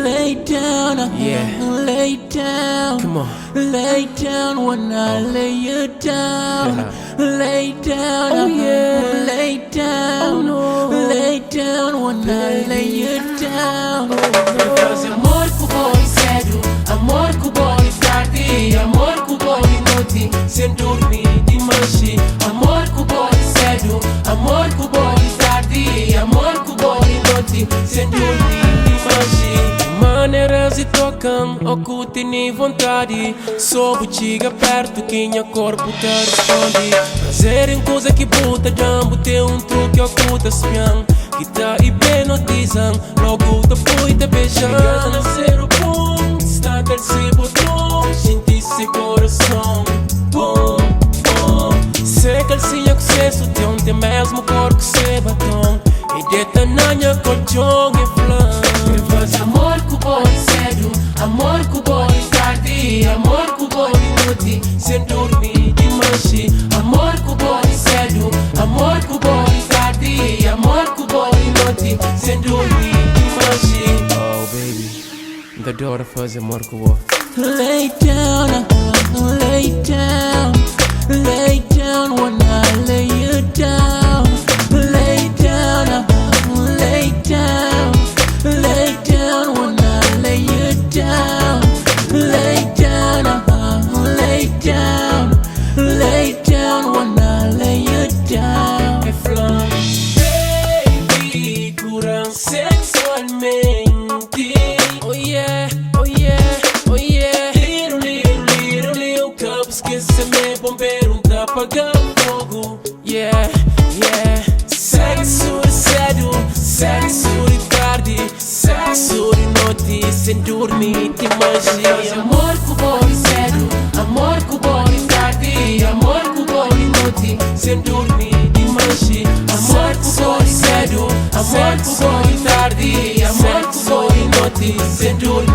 Lay down, lay down. Come on. Lay down when I lay you down. Lay down, Oh, yeah. lay down. Oh, no. Lay down when I lay you down. Fazi amor cu boli sério, amor cu boli tarde, amor cu boli noite, sem dormir de manche. Amor cu boli sério, amor cu boli tarde, amor cu boli noite, sem dormir de manche. Maneiras e tocam, oculta nem vontade. Sob chega perto que minha corpo te responde. Prazer em coisa que puta jambo, tem truque oculta espião. Que tá hipnotizam, logo te fui te beijando. Chegando a ser o boom, está terceiro botão, senti seu coração. Boom, boom. Sei que calcinha que cê sutiã, tem mesmo cor que cê batom. E de tananha colchão e flan. Fazi amor cu boli sério, amor cu boli tarde, amor cu boli noite, sem dormir de manche. Amor cu boli sério, amor cu boli tarde, amor cu boli noite, sem dormir de manche. Oh baby, da dora fazer amor com o Lay down, lay down. Lay down when I lay you down. Lay down, lay down. Lay down when I lay you down. Lay down, lay down. Lay down when I lay you down. é flan. Baby, curam sexualmente. Oh yeah, oh yeah, oh yeah. Liro, liro, liro, liro. Campo esquece-me, bombeiro, tá apagando fogo. Yeah, yeah. Sexo é sério, sexo de tarde, sexo de noite, sem dormir de magia. Amor cu boli sério, amor cu boli tarde, amor cu boli noite, Sem dormir de manche. amor cu boli sério, amor cu boli tarde, amor cu boli noite, sem dormir.